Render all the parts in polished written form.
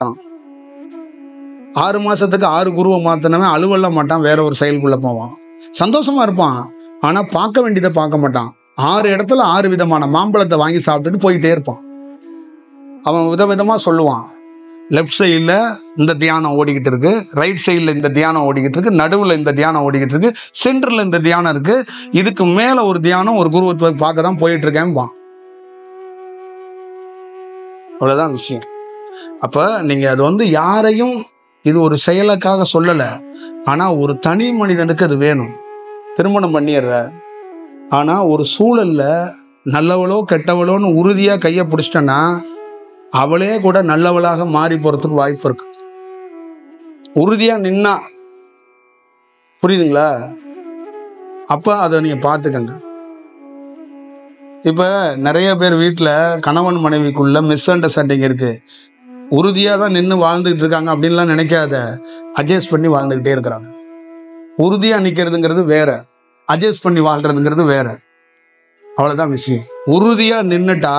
6 மாசத்துக்கு 6 குருவை மாத்தினவன் அலுவல மாட்டான், வேற ஒரு செயலுக்குள்ள போவான். சந்தோஷமா இருப்பான், ஆனா பார்க்க வேண்டியதை பார்க்க மாட்டான். 6 இடத்துல 6 விதமான மாம்பழத்தை வாங்கி சாப்பிட்டுட்டு போயிட்டே இருப்பான். அவன் விதவிதமா சொல்லுவான். லெஃப்ட் சைடில் இந்த தியானம் ஓடிக்கிட்டு இருக்கு, ரைட் சைடில் இந்த தியானம் ஓடிக்கிட்டு இருக்கு, நடுவில் இந்த தியானம் ஓடிக்கிட்டு இருக்கு, சென்டரில் இந்த தியானம் இருக்கு, இதுக்கு மேலே ஒரு தியானம் ஒரு குருவத்தை பார்க்க தான் போயிட்டு இருக்கேன்பான். அவ்வளோதான் விஷயம். அப்போ நீங்கள் அது யாரையும் இது ஒரு செயலுக்காக சொல்லலை, ஆனால் ஒரு தனி மனிதனுக்கு அது வேணும். திருமணம் பண்ணிடுற, ஆனால் ஒரு சூழலில் நல்லவளோ கெட்டவளோன்னு உறுதியாக கையை பிடிச்சிட்டேன்னா அவளே கூட நல்லவளாக மாறி போகிறதுக்கு வாய்ப்பு இருக்கு. உறுதியாக நின்னா, புரியுதுங்களா? அப்போ அதை நீங்கள் பார்த்துக்கங்க. இப்போ நிறைய பேர் வீட்டில் கணவன் மனைவிக்குள்ள மிஸ் அண்டர்ஸ்டாண்டிங் இருக்கு. உறுதியாக தான் நின்று வாழ்ந்துக்கிட்டு இருக்காங்க அப்படின்லாம் நினைக்காத, அட்ஜஸ்ட் பண்ணி வாழ்ந்துக்கிட்டே இருக்கிறாங்க. உறுதியாக நிற்கிறதுங்கிறது வேற, அட்ஜஸ்ட் பண்ணி வாழ்றதுங்கிறது வேற. அவ்வளோதான் விஷயம். உறுதியாக நின்றுட்டா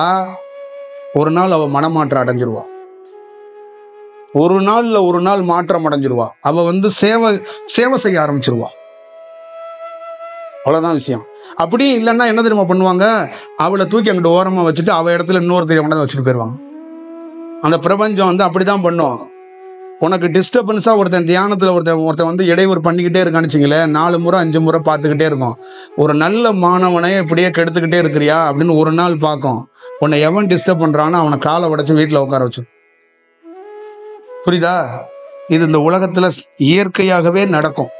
ஒரு நாள் அவள் மனமாற்றம் அடைஞ்சிருவா, ஒரு நாள் மாற்றம் அடைஞ்சிருவா. அவள் சேவை செய்ய ஆரம்பிச்சிருவா. அவ்வளோதான் விஷயம். அப்படி இல்லைன்னா என்ன தெரியுமா பண்ணுவாங்க? அவளை தூக்கி அங்கிட்டு ஓரமாக வச்சுட்டு அவள் இடத்துல இன்னொருத்தரை கொண்டாந்து வச்சுட்டு போயிடுவாங்க. அந்த பிரபஞ்சம் அப்படிதான் பண்ணும். உனக்கு டிஸ்டர்பன்ஸாக ஒருத்தன் தியானத்தில் ஒருத்தன் இடையூறு பண்ணிக்கிட்டே இருக்கான்னு வச்சுங்களேன், 4 முறை 5 முறை பார்த்துக்கிட்டே இருக்கும். ஒரு நல்ல மாணவனை இப்படியே கெடுத்துக்கிட்டே இருக்கிறியா அப்படின்னு ஒரு நாள் பார்க்கும். உன்னை எவன் டிஸ்டர்ப் பண்ணுறான்னு அவனை காலை உடைச்சு வீட்டில் உட்கார வச்சு. புரியுதா? இது இந்த உலகத்தில் இயற்கையாகவே நடக்கும்.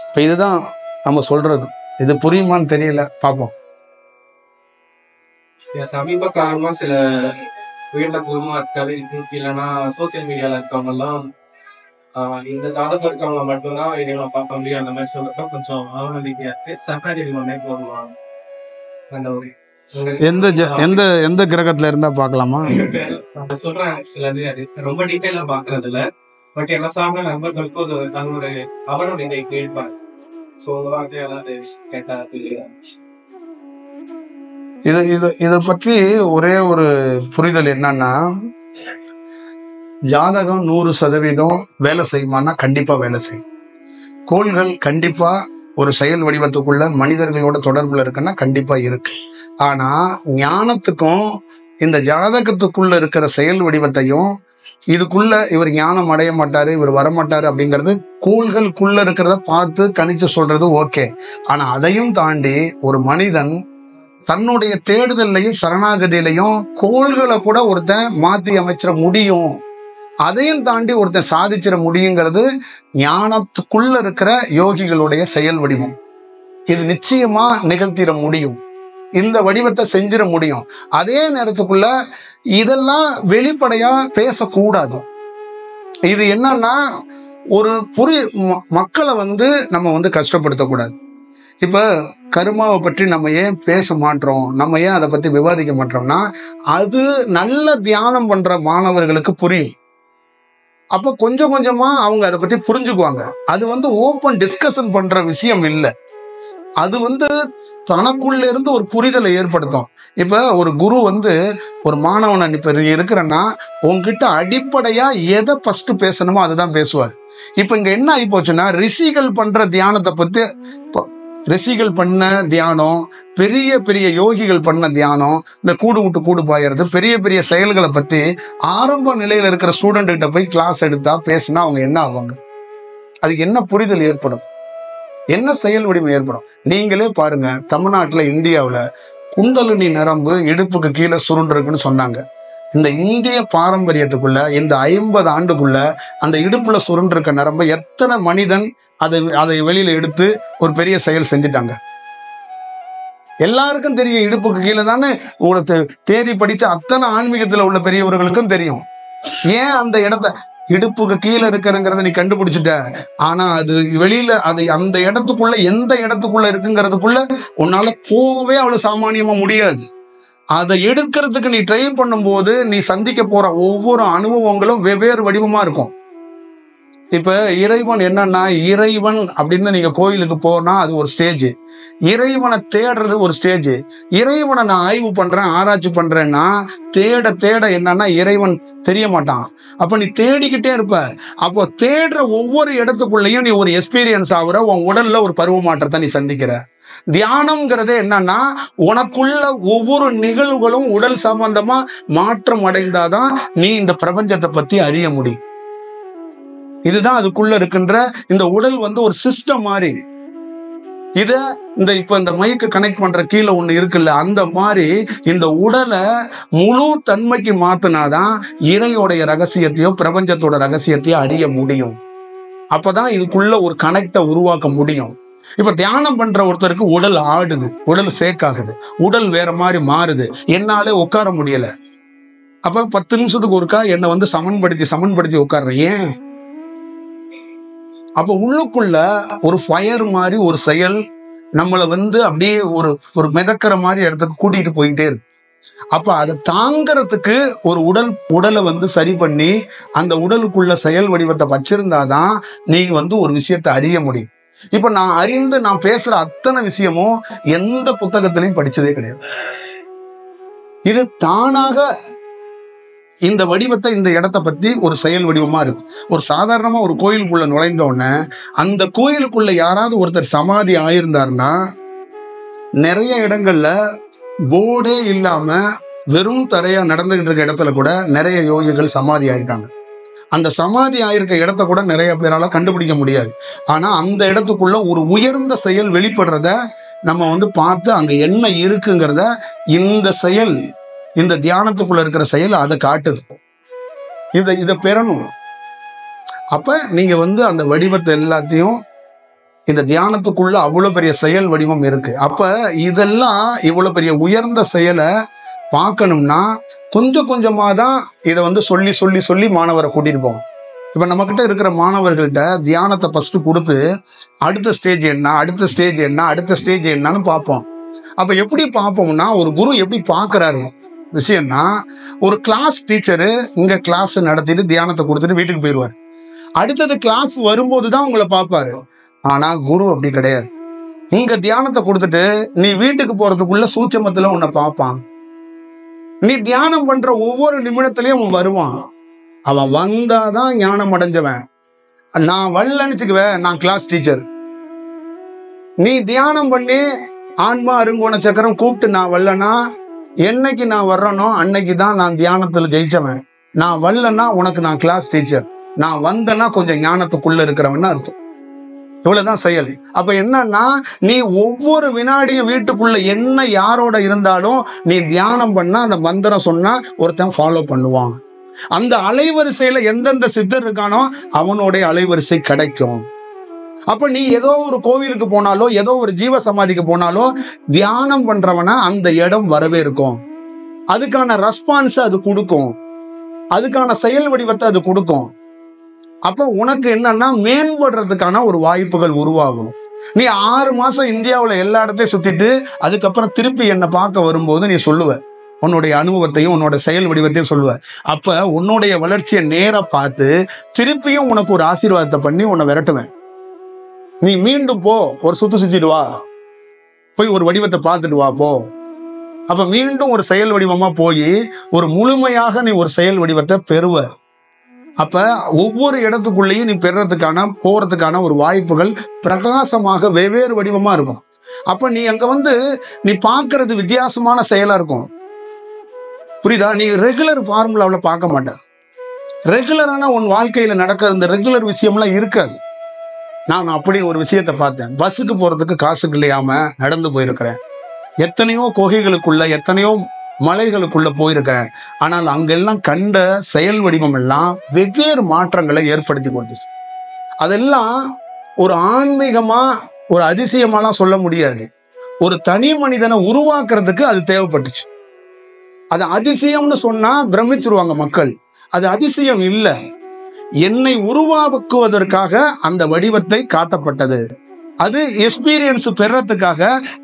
இப்போ இதுதான் நம்ம சொல்றது. இது புரியுமான்னு தெரியல, பார்ப்போம். சமீப காலமா சில உயர்ந்த குருமார்கள் இல்லைன்னா சோசியல் மீடியால இருக்கவங்க எல்லாம் இந்த ஜாதகம் இருக்கவங்க மட்டும்தான் இறைவனை பார்க்க முடியும் அந்த மாதிரி சொல்றப்ப கொஞ்சம் அவநம்பிக்கையா இருக்கு. சரணாகதி மண்ணே போடுவாங்க. அந்த ஒரு எந்த கிரகத்துல இருந்தா பார்க்கலாமா சொல்றாங்க சிலது. அது ரொம்ப டீட்டெயிலா பாக்குறது இல்ல. பட் என்ன சார்ந்த நண்பர்களுக்கு ஒரு தங்களுடைய அவநம்பிக்கை கேட்பாங்க. சோ அது கேட்டா இதை பற்றி ஒரே ஒரு புரிதல் என்னன்னா, ஜாதகம் 100% வேலை செய்யுமானா கண்டிப்பா வேலை செய்யும். கோள்கள் கண்டிப்பா ஒரு செயல் வடிவத்துக்குள்ள மனிதர்களோட தொடர்புல இருக்குன்னா கண்டிப்பா இருக்கு. ஆனா ஞானத்துக்கும் இந்த ஜாதகத்துக்குள்ள இருக்கிற செயல் வடிவத்தையும் இதுக்குள்ள இவர் ஞானம் அடைய மாட்டாரு, இவர் வரமாட்டாரு அப்படிங்கிறது கோள்களுக்குள்ள இருக்கிறத பார்த்து கணிச்சு சொல்றது ஓகே. ஆனா அதையும் தாண்டி ஒரு மனிதன் தன்னுடைய தேடுதலையும் சரணாகதியிலையும் கோள்களை கூட ஒருத்தன் மாற்றி அமைச்சிட முடியும். அதையும் தாண்டி ஒருத்தன் சாதிச்சிட முடியுங்கிறது ஞானத்துக்குள்ள இருக்கிற யோகிகளுடைய செயல் வடிவம். இது நிச்சயமா நிகழ்த்திட முடியும், இந்த வடிவத்தை செஞ்சிட முடியும். அதே நேரத்துக்குள்ள இதெல்லாம் வெளிப்படையா பேசக்கூடாது. இது என்னன்னா ஒரு மக்களை நம்ம கஷ்டப்படுத்தக்கூடாது. இப்ப கர்மாவை பற்றி நம்ம ஏன் பேச மாட்டோம், நம்ம ஏன் அதை பத்தி விவாதிக்க மாட்டோம்னா, அது நல்ல தியானம் பண்ற மாணவர்களுக்கு புரியும். அப்ப கொஞ்சம் கொஞ்சமா அவங்க அதை பத்தி புரிஞ்சுக்குவாங்க. அது ஓப்பன் டிஸ்கஷன் பண்ற விஷயம் இல்லை. அது தனக்குள்ள இருந்து ஒரு புரிதலை ஏற்படுத்தும். இப்ப ஒரு குரு ஒரு மாணவன் இப்ப இருக்கிறன்னா உங்ககிட்ட அடிப்படையா எதை ஃபர்ஸ்ட் பேசணுமோ அதுதான் பேசுவார். இப்ப இங்க என்ன ஆகி போச்சுன்னா, ரிஷிகள் பண்ற தியானத்தை பத்தி, ரிஷிகள் பண்ண தியானம், பெரிய பெரிய யோகிகள் பண்ண தியானம், இந்த கூடு விட்டு கூடு பாயறது, பெரிய பெரிய செயல்களை பத்தி ஆரம்ப நிலையில இருக்கிற ஸ்டூடெண்ட் கிட்ட போய் கிளாஸ் எடுத்தா பேசினா அவங்க என்ன ஆவாங்க? அதுக்கு என்ன புரிதல் ஏற்படும், என்ன செயல் வடிவம் ஏற்படும்? நீங்களே பாருங்க. தமிழ்நாட்டில் இந்தியாவில் குண்டலினி நரம்பு இடுப்புக்கு கீழே சுருண்டிருக்குன்னு சொன்னாங்க. இந்த இந்திய பாரம்பரியத்துக்குள்ள இந்த 50 ஆண்டுக்குள்ள அந்த இடுப்புல சுருண்டிருக்க நரம்பை எத்தனை மனிதன் அதை வெளியில எடுத்து ஒரு பெரிய செயல் செஞ்சுட்டாங்க? எல்லாருக்கும் தெரியும். இடுப்புக்கு கீழே தானே தேடி படிச்ச அத்தனை ஆன்மீகத்துல உள்ள பெரியவர்களுக்கும் தெரியும். ஏன் அந்த இடத்த இடுப்புக்கு கீழே இருக்கிறங்கிறத நீ கண்டுபிடிச்சிட்ட, ஆனா அது வெளியில அந்த இடத்துக்குள்ள எந்த இடத்துக்குள்ள இருக்குங்கிறதுக்குள்ள உன்னால போகவே அவ்வளவு சாமானியமா முடியாது. அதை எடுக்கிறதுக்கு நீ ட்ரை பண்ணும்போது நீ சந்திக்க போற ஒவ்வொரு அனுபவங்களும் வெவ்வேறு வடிவமா இருக்கும். இப்ப இறைவன் என்னன்னா, இறைவன் அப்படின்னு நீங்க கோயிலுக்கு போனா அது ஒரு ஸ்டேஜ், இறைவனை தேடுறது ஒரு ஸ்டேஜ். இறைவனை நான் ஆய்வு பண்றேன், ஆராய்ச்சி பண்றேன்னா தேட தேட என்னன்னா இறைவன் தெரிய மாட்டான். அப்ப நீ தேடிக்கிட்டே இருப்ப. அப்போ தேடுற ஒவ்வொரு இடத்துக்குள்ளேயும் நீ ஒரு எக்ஸ்பீரியன்ஸ் ஆகுற, உன் உடல்ல ஒரு பருவ மாற்றத்தை நீ சந்திக்கிற. தியானம்ங்கிறது என்னன்னா, உனக்குள்ள ஒவ்வொரு நிகழ்வுகளும் உடல் சம்பந்தமா மாற்றம் அடைந்தாதான் நீ இந்த பிரபஞ்சத்தை பத்தி அறிய முடியும். இதுதான் அதுக்குள்ள இருக்கின்ற இந்த உடல் ஒரு சிஸ்டம் மாதிரி. இப்ப இந்த மைக்கு கனெக்ட் பண்ற கீழே ஒண்ணு இருக்குல்ல, அந்த மாதிரி இந்த உடலை முழு தன்மைக்கு மாத்தினாதான் இறையோடைய ரகசியத்தையோ பிரபஞ்சத்தோட ரகசியத்தையோ அறிய முடியும். அப்பதான் இதுக்குள்ள ஒரு கனெக்டை உருவாக்க முடியும். இப்ப தியானம் பண்ற ஒருத்தருக்கு உடல் ஆடுது, உடல் சேக்காகுது, உடல் வேற மாதிரி மாறுது, என்னாலே உட்கார முடியல. அப்ப 10 நிமிஷத்துக்கு ஒருக்கா என்னை சமன்படுத்தி உட்கார்றேன். ஏன்? அப்ப உள்ளுக்குள்ள ஒரு ஃபயர் மாதிரி ஒரு செயல் நம்மளை அப்படியே ஒரு மிதக்கிற மாதிரி இடத்துக்கு கூட்டிட்டு போயிட்டே இருக்கு. அப்ப அதை தாங்கிறதுக்கு ஒரு உடலை சரி பண்ணி அந்த உடலுக்குள்ள செயல் வடிவத்தை வச்சிருந்தாதான் நீ ஒரு விஷயத்தை அறிய முடியும். இப்ப நான் பேசுற அத்தனை விஷயமும் எந்த புத்தகத்திலையும் படிச்சதே கிடையாது. இது தானாக இந்த வடிவத்தை, இந்த இடத்தை பத்தி ஒரு செயல் வடிவமா இருக்கு. ஒரு சாதாரணமா ஒரு கோயிலுக்குள்ள நுழைந்த உடனே அந்த கோயிலுக்குள்ள யாராவது ஒருத்தர் சமாதி ஆயிருந்தாருன்னா, நிறைய இடங்கள்ல போர்டே இல்லாம வெறும் தரையா நடந்துகிட்டு இருக்க இடத்துல கூட நிறைய யோகிகள் சமாதி ஆயிருக்காங்க. அந்த சமாதி ஆயிருக்க இடத்த கூட நிறைய பேரால கண்டுபிடிக்க முடியாது. ஆனா அந்த இடத்துக்குள்ள ஒரு உயர்ந்த செயல் வெளிப்படுறத நம்ம பார்த்து அங்க என்ன இருக்குங்கிறத இந்த செயல், இந்த தியானத்துக்குள்ள இருக்கிற செயல் அதை காட்டுது. இதை பெறணும். அப்ப நீங்க அந்த வடிவத்தை எல்லாத்தையும், இந்த தியானத்துக்குள்ள அவ்வளவு பெரிய செயல் வடிவம் இருக்கு. அப்ப இதெல்லாம் இவ்வளவு பெரிய உயர்ந்த செயலை பார்க்கணும்னா கொஞ்சம் கொஞ்சமா தான் இதை சொல்லி சொல்லி சொல்லி மாணவரை கூட்டிட்டு போவோம். இப்ப நம்ம கிட்ட இருக்கிற மாணவர்கள்ட்ட தியானத்தை ஃபர்ஸ்ட் கொடுத்து அடுத்த ஸ்டேஜ் என்ன, அடுத்த ஸ்டேஜ் என்ன, அடுத்த ஸ்டேஜ் என்னன்னு பார்ப்போம். அப்ப எப்படி பார்ப்போம்னா, ஒரு குரு எப்படி பார்க்கறாரு விஷயம்னா, ஒரு கிளாஸ் டீச்சரு இங்க கிளாஸ் நடத்திட்டு தியானத்தை கொடுத்துட்டு வீட்டுக்கு போயிடுவார். அடுத்தது கிளாஸ் வரும்போது தான் உங்களை பார்ப்பாரு. ஆனா குரு அப்படி கிடையாது. இங்க தியானத்தை கொடுத்துட்டு நீ வீட்டுக்கு போறதுக்குள்ள சூட்சமத்துல உன்னை பார்ப்பான். நீ தியானம் பண்ற ஒவ்வொரு நிமிடத்திலையும் அவன் வருவான். அவன் வந்தாதான் ஞானம் அடைஞ்சவன். நான் வரலன்னுச்சுக்குவேன், நான் கிளாஸ் டீச்சர். நீ தியானம் பண்ணி ஆன்மா அருங்கோண சக்கரம் கூப்பிட்டு நான் வரலன்னா, என்னைக்கு நான் வர்றனோ அன்னைக்கு தான் நான் தியானத்துல ஜெயிச்சவன். நான் வரலன்னா உனக்கு நான் கிளாஸ் டீச்சர். நான் வந்தேன்னா கொஞ்சம் ஞானத்துக்குள்ள இருக்கிறவன்னு அர்த்தம். இவ்வளவுதான் செயல். அப்ப என்னன்னா, நீ ஒவ்வொரு வினாடியும் வீட்டுக்குள்ள என்ன யாரோட இருந்தாலும் நீ தியானம் பண்ணா, அந்த மந்திரம் சொன்னா ஒருத்தன் ஃபாலோ பண்ணுவான். அந்த அலைவரிசையில எந்தெந்த சித்தர் இருக்கானோ அவனுடைய அலைவரிசை கிடைக்கும். அப்ப நீ ஏதோ ஒரு கோவிலுக்கு போனாலோ, ஏதோ ஒரு ஜீவ சமாதிக்கு போனாலோ, தியானம் பண்றவனா அந்த இடம் வரவே இருக்கும். அதுக்கான ரெஸ்பான்ஸ் அது கொடுக்கும், அதுக்கான செயல் வடிவத்தை அது கொடுக்கும். அப்ப உனக்கு என்னன்னா, மேம்படுறதுக்கான ஒரு வாய்ப்புகள் உருவாகும். நீ 6 மாசம் இந்தியாவில் எல்லா இடத்தையும் சுத்திட்டு அதுக்கப்புறம் திருப்பி என்னை பார்க்க வரும்போது நீ சொல்லுவ, உன்னுடைய அனுபவத்தையும் உன்னோட செயல் வடிவத்தையும் சொல்லுவ. அப்ப உன்னுடைய வளர்ச்சியை நேரா பார்த்து திருப்பியும் உனக்கு ஒரு ஆசீர்வாதத்தை பண்ணி உன்னை விரட்டுவேன். நீ மீண்டும் போ, ஒரு சுத்திட்டு வா, போய் ஒரு வடிவத்தை பார்த்துட்டு வா போ. அப்ப மீண்டும் ஒரு செயல் வடிவமா போய் ஒரு முழுமையாக நீ ஒரு செயல் வடிவத்தை பெறுவ. அப்ப ஒவ்வொரு இடத்துக்குள்ளேயும் நீ பெறறதுக்கான போறதுக்கான ஒரு வாய்ப்புகள் பிரகாசமாக வெவ்வேறு வடிவமா இருக்கும். அப்ப நீ அங்க நீ பார்க்கறது வித்தியாசமான செயலா இருக்கும். புரியுதா? நீ ரெகுலர் ஃபார்முலாவில் பார்க்க மாட்ட. ரெகுலரான உன் வாழ்க்கையில நடக்கிற இந்த ரெகுலர் விஷயம்லாம் இருக்காது. நான் அப்படி ஒரு விஷயத்தை பார்த்தேன். பஸ்ஸுக்கு போறதுக்கு காசுக்கு இல்லையாம நடந்து போயிருக்கிறேன். எத்தனையோ குகைகளுக்குள்ள, எத்தனையோ மலைகளுக்குள்ள போயிருக்கேன். ஆனால் அங்கெல்லாம் கண்ட செயல் வடிவம் எல்லாம் வெவ்வேறு மாற்றங்களை ஏற்படுத்தி கொடுத்துச்சு. அதெல்லாம் ஒரு ஆன்மீகமா, ஒரு அதிசயமாலாம் சொல்ல முடியாது. ஒரு தனி மனிதனை உருவாக்குறதுக்கு அது தேவைப்பட்டுச்சு. அது அதிசயம்னு சொன்னா பிரமிச்சிருவாங்க மக்கள். அது அதிசயம் இல்லை. என்னை உருவாக்குவதற்காக அந்த வடிவத்தை காட்டப்பட்டது. அது எக்ஸ்பீரியன்ஸ் பெறறதுக்காக,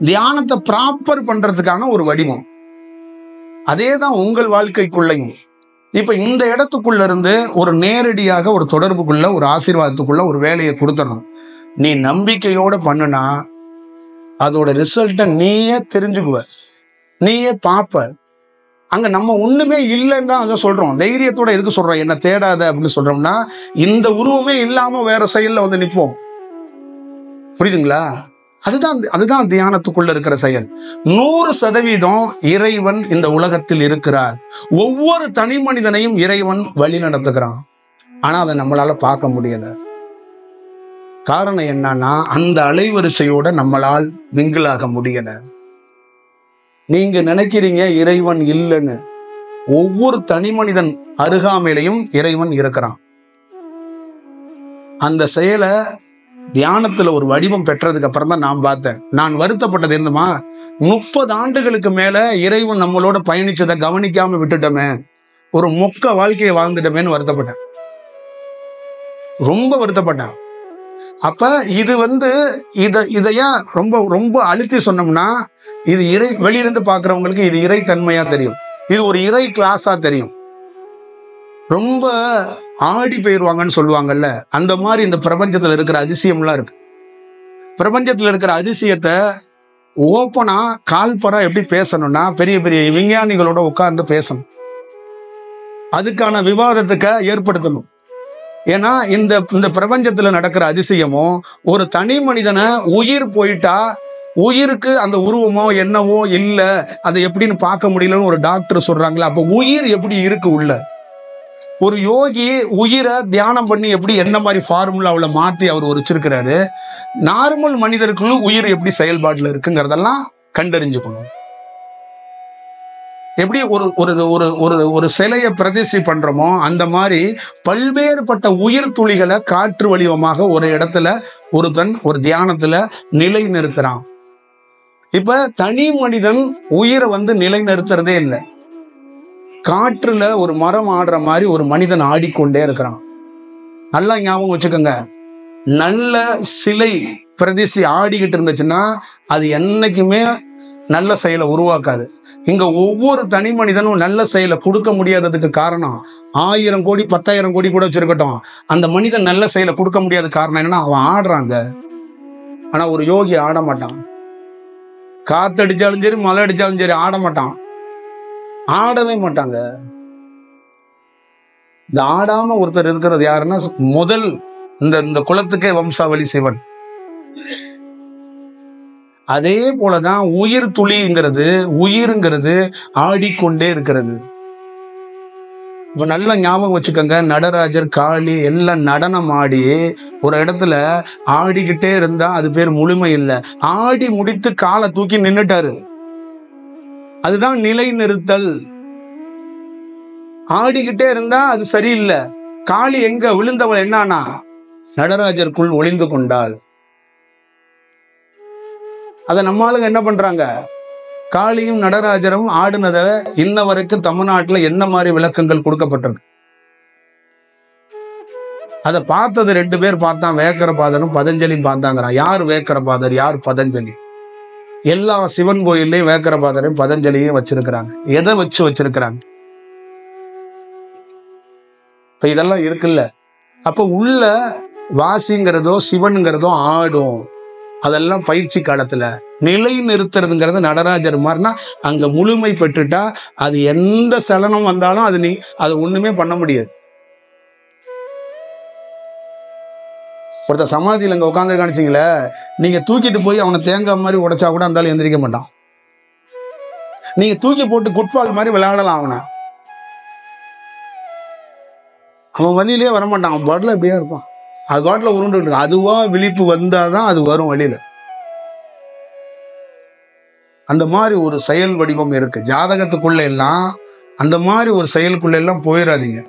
தியானத்தை ப்ராப்பர் பண்றதுக்கான ஒரு வடிவம். அதேதான் உங்கள் வாழ்க்கைக்குள்ளையும். இப்ப இந்த இடத்துக்குள்ள இருந்து ஒரு நேரடியாக ஒரு தொடர்புக்குள்ள ஒரு ஆசீர்வாதத்துக்குள்ள ஒரு வேலையை கொடுத்துடணும். நீ நம்பிக்கையோட பண்ணுனா அதோட ரிசல்ட்டை நீயே தெரிஞ்சுக்குவ, நீயே பார்ப்ப. அங்க நம்ம ஒண்ணுமே இல்லைன்னு தான் அதை சொல்றோம். தைரியத்தோட எதுக்கு சொல்றோம், என்ன தேடாத அப்படின்னு சொல்றோம்னா, இந்த உருவமே இல்லாம வேற செயல்ல வந்து நிற்போம். புரியுதுங்களா? அதுதான் தியானத்துக்குள்ள இருக்கிற செயல். 100% இறைவன் இந்த உலகத்தில் இருக்கிறார். ஒவ்வொரு தனி மனிதனையும் இறைவன் வழி நடத்துகிறான். ஆனா அதை நம்மளால பார்க்க முடியல. காரணம் என்னன்னா, அந்த அலைவரிசையோட நம்மளால் மிங்கிளாக முடியல. நீங்க நினைக்கிறீங்க இறைவன் இல்லைன்னு. ஒவ்வொரு தனி மனிதன் அருகாமையிலையும் இறைவன் இருக்கிறான். அந்த செயலை தியானத்துல ஒரு வடிவம் பெற்றதுக்கு அப்புறம் தான் நான் பார்த்தேன். நான் வருத்தப்பட்டது என்னமா, 30 ஆண்டுகளுக்கு மேல இறைவன் நம்மளோட பயணிச்சதை கவனிக்காம விட்டுட்டோமே, ஒரு மொக்க வாழ்க்கையை வாழ்ந்துட்டோமேன்னு வருத்தப்பட்டேன், ரொம்ப வருத்தப்பட்டேன். அப்ப இது இதையா ரொம்ப ரொம்ப அழுத்தி சொன்னோம்னா, இது வெளியிருந்து பாக்குறவங்களுக்கு இது இறை தன்மையா தெரியும், இது ஒரு இறை கிளாஸா தெரியும். ரொம்ப ஆடி போயிருவாங்கன்னு சொல்லுவாங்கல்ல, அந்த மாதிரி இந்த பிரபஞ்சத்துல இருக்கிற அதிசயம்லாம் இருக்கு. பிரபஞ்சத்துல இருக்கிற அதிசயத்தை ஓப்பனா கால்பரா எப்படி பேசணும்னா, பெரிய பெரிய விஞ்ஞானிகளோட உட்கார்ந்து பேசணும், அதுக்கான விவாதத்துக்கு ஏற்படுத்தணும். ஏன்னா இந்த பிரபஞ்சத்துல நடக்கிற அதிசயமும், ஒரு தனி மனிதனை உயிர் போயிட்டா உயிருக்கு அந்த உருவமோ என்னவோ இல்லை, அதை எப்படின்னு பார்க்க முடியலன்னு ஒரு டாக்டர் சொல்றாங்களா, அப்ப உயிர் எப்படி இருக்கு உள்ள? ஒரு யோகி உயிரை தியானம் பண்ணி எப்படி என்ன மாதிரி ஃபார்முலாவில் மாற்றி அவர் வச்சிருக்கிறாரு, நார்மல் மனிதர்களும் உயிர் எப்படி செயல்பாட்டில் இருக்குங்கிறதெல்லாம் கண்டறிஞ்சுக்கணும். எப்படி ஒரு ஒரு ஒரு ஒரு ஒரு சிலையை பிரதிஷ்டை பண்றோமோ, அந்த மாதிரி பல்வேறுபட்ட உயிர் துளிகளை காற்று வடிவமாக ஒரு இடத்துல ஒரு தியானத்துல நிலை நிறுத்துறான். இப்ப தனி மனிதன் உயிரை நிலை நிறுத்துறதே இல்லை. காற்றுல ஒரு மரம் ஆடுற மாதிரி ஒரு மனிதன் ஆடிக்கொண்டே இருக்கிறான். நல்லா ஞாபகம் வச்சுக்கோங்க, நல்ல சிலை பிரதிஷ்டை ஆடிக்கிட்டு இருந்துச்சுன்னா அது என்னைக்குமே நல்ல செயலை உருவாக்காது. இங்க ஒவ்வொரு தனி மனிதனும் நல்ல செயலை கொடுக்க முடியாததுக்கு காரணம், 1000 கோடி 10,000 கோடி கூட வச்சிருக்கட்டும், அந்த மனிதன் நல்ல செயலை கொடுக்க முடியாத காரணம் என்னன்னா, அவன் ஆடுறாங்க. ஆனா ஒரு யோகி ஆட மாட்டான். காத்தடிச்சாலும் சரி மழை அடிச்சாலும் சரி ஆட மாட்டான், ஆடவே மாட்டாங்க. இந்த ஆடாம ஒருத்தர் இருக்கிறது யாருன்னா, முதல் இந்த குலத்துக்கே வம்சாவளி சிவன். அதே போலதான் உயிருங்கிறது ஆடிக்கொண்டே இருக்கிறது. இப்ப நல்ல ஞாபகம் வச்சுக்கோங்க, நடராஜர் காளி எல்லாம் நடனம் ஆடி ஒரு இடத்துல ஆடிக்கிட்டே இருந்தா அது பேர் முழுமை இல்லை. ஆடி முடித்து காலை தூக்கி நின்னுட்டாரு, அதுதான் நிலை நிறுத்தல். ஆடிக்கிட்டே இருந்தா அது சரியில்லை. காளி எங்க விழுந்தவள் என்னன்னா, நடராஜருக்குள் ஒளிந்து கொண்டாள். அதை நம்ம ஆளுங்க என்ன பண்றாங்க, காளியும் நடராஜரும் ஆடுனதை இன்ன வரைக்கும் தமிழ்நாட்டுல என்ன மாதிரி விளக்கங்கள் கொடுக்கப்பட்டிருக்கு. அதை பார்த்தது 2 பேர் பார்த்தான், வேக்கரபாதரும் பதஞ்சலியும் பார்த்தாங்கிறான். யார் வேக்கரபாதர், யார் பதஞ்சலி? எல்லா சிவன் கோயிலையும் வேக்கரபாதரையும் பதஞ்சலியும் வச்சிருக்கிறாங்க. எதை வச்சிருக்கிறாங்க? இப்ப இதெல்லாம் இருக்குல்ல. அப்ப உள்ள வாசிங்கிறதோ சிவனுங்கிறதோ ஆடும். அதெல்லாம் பயிற்சி காலத்துல நிலை நிறுத்துறதுங்கிறது நடராஜர் மாதிரினா அங்க முழுமை பெற்றுட்டா அது எந்த சலனம் வந்தாலும் அது ஒண்ணுமே பண்ண முடியாது. ஒருத்தர் சமாதியில் அங்க உட்காந்துருக்கானுச்சிங்களே, நீங்க தூக்கிட்டு போய் அவனை தேங்காய் மாதிரி உடைச்சா கூட இருந்தாலும் எந்திரிக்க மாட்டான். நீங்க தூக்கி போட்டு குட்பால் மாதிரி விளையாடலாம், அவன் வழியிலேயே வரமாட்டான். அவன் பாட்டில் எப்படியா இருப்பான், அது பாட்டில் உருண்டு. அதுவா விழிப்பு வந்தாதான் அது வரும் வழியில. அந்த மாதிரி ஒரு செயல் வடிவம் இருக்கு ஜாதகத்துக்குள்ள எல்லாம். அந்த மாதிரி ஒரு செயலுக்குள்ள எல்லாம் போயிடாதீங்க,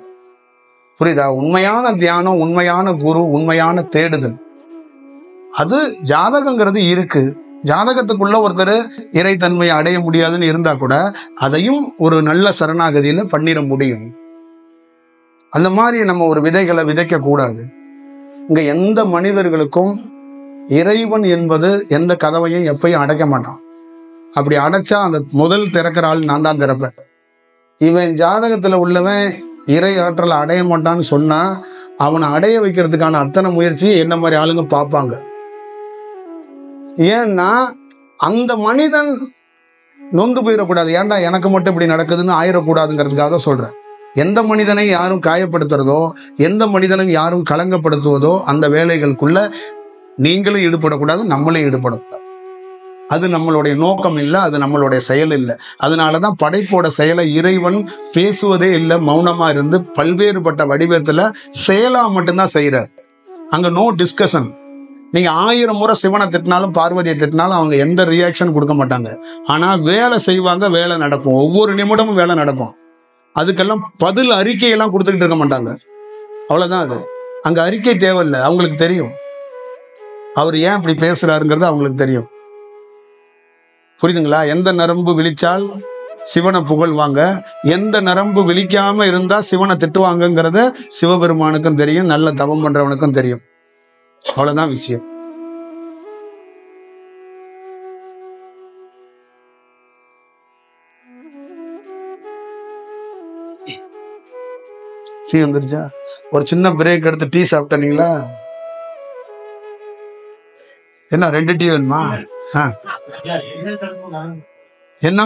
புரியுதா? உண்மையான தியானம், உண்மையான குரு, உண்மையான தேடுதல், அது ஜாதகங்கிறது இருக்கு. ஜாதகத்துக்குள்ள ஒருத்தர் இறைத்தன்மையை அடைய முடியாதுன்னு இருந்தா கூட அதையும் ஒரு நல்ல சரணாகதியில பண்ணிட முடியும். அந்த மாதிரி நம்ம ஒரு விதைகளை விதைக்க கூடாது. இங்க எந்த மனிதர்களுக்கும் இறைவன் என்பது எந்த கதவையும் எப்பயும் அடைக்க மாட்டான். அப்படி அடைச்சா அந்த முதல் திறக்கிற ஆள் நான் தான் திறப்பேன். இவன் ஜாதகத்துல உள்ளவன் இறை ஆற்றலை அடைய மாட்டான்னு சொன்னா அவனை அடைய வைக்கிறதுக்கான அத்தனை முயற்சியை என்ன மாதிரி ஆளுங்க பார்ப்பாங்க. ஏன்னா அந்த மனிதன் நொந்து போயிடக்கூடாது, ஏன்டா எனக்கு மட்டும் இப்படி நடக்குதுன்னு ஆயிடக்கூடாதுங்கிறதுக்காக தான் சொல்றேன். எந்த மனிதனை யாரும் காயப்படுத்துறதோ, எந்த மனிதனை யாரும் களங்கப்படுத்துவதோ அந்த வேலைகளுக்குள்ள நீங்களும் ஈடுபடக்கூடாது, நம்மளும் ஈடுபடக்கூடாது. அது நம்மளுடைய நோக்கம் இல்லை, அது நம்மளுடைய செயல் இல்லை. அதனாலதான் படைப்போட செயலை இறைவன் பேசுவதே இல்லை, மௌனமா இருந்து பல்வேறுபட்ட வடிவத்துல செயலா மட்டும்தான் செய்யறார். அங்க நோ டிஸ்கஷன். நீங்க 1000 முறை சிவனை திட்டினாலும் பார்வதியை திட்டினாலும் அவங்க எந்த ரியாக்ஷன் கொடுக்க மாட்டாங்க. ஆனா வேலை செய்வாங்க, வேலை நடக்கும், ஒவ்வொரு நிமிடமும் வேலை நடக்கும். அதுக்கெல்லாம் பதில் அறிக்கையெல்லாம் கொடுத்துக்கிட்டு இருக்க மாட்டாங்க. அவ்வளவுதான். அது அங்க அறிக்கை தேவையில்லை, அவங்களுக்கு தெரியும் அவர் ஏன் இப்படி பேசுறாருங்கிறது அவங்களுக்கு தெரியும். புரியுதுங்களா? எந்த நரம்பு விழிச்சால் சிவனை புகழ்வாங்க, எந்த நரம்பு விழிக்காம இருந்தா சிவனை திட்டுவாங்கங்கிறத சிவபெருமானுக்கும் தெரியும், நல்ல தவம் பண்றவனுக்கும் தெரியும். அவ்வளவுதான் விஷயம். டீ வந்துருச்சா? ஒரு சின்ன பிரேக் எடுத்து டீ சாப்பிட்டீங்களா? என்ன 2 டீ வேணுமா? என்ன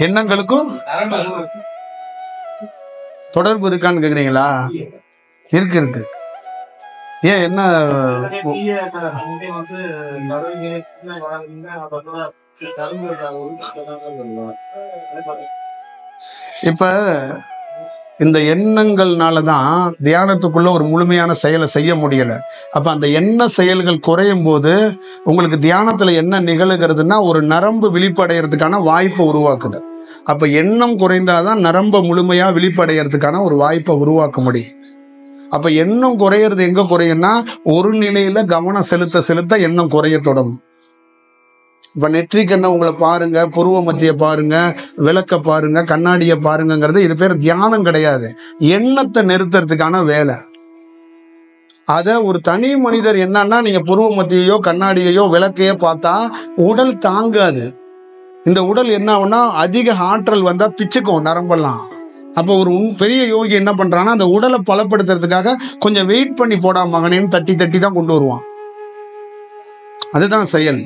எண்ணங்களுக்கும் தொடர்பு இருக்கான்னு கேக்குறீங்களா? இருக்கு இருக்கு. ஏன் என்ன இப்ப இந்த எண்ணங்கள்னால தான் தியானத்துக்குள்ள ஒரு முழுமையான செயலை செய்ய முடியல. அப்ப அந்த எண்ண செயல்கள் குறையும் போது உங்களுக்கு தியானத்துல என்ன நிகழுகிறதுனா ஒரு நரம்பு விழிப்படைகிறதுக்கான வாய்ப்பை உருவாக்குது. அப்ப எண்ணம் குறைந்தாதான் நரம்பை முழுமையா விழிப்படைகிறதுக்கான ஒரு வாய்ப்பை உருவாக்க முடியும். அப்ப எண்ணம் குறையிறது எங்க குறையும்னா ஒரு நிலையில கவனம் செலுத்த செலுத்த எண்ணம் குறைய தொடங்கும். இப்ப நெற்றிக்கண்ணை உங்களை பாருங்க, புருவ மத்திய பாருங்க, விளக்க பாருங்க, கண்ணாடியை பாருங்கிறது இது பேர் தியானம் கிடையாது, எண்ணத்தை நிறுத்துறதுக்கான வேலை. அத ஒரு தனி மனிதர் என்னன்னா நீங்க புருவ மத்தியையோ கண்ணாடியையோ விளக்கையோ பார்த்தா உடல் தாங்காது. இந்த உடல் என்ன ஆகும்னா அதிக ஆற்றல் வந்தா பிச்சுக்கும் நரம்பெல்லாம். அப்போ ஒரு பெரிய யோகி என்ன பண்றான்னா அந்த உடலை பலப்படுத்துறதுக்காக கொஞ்சம் வெயிட் பண்ணி போடா மகனேன்னு தட்டி தட்டி தான் கொண்டு வருவான். அதுதான் செயல்.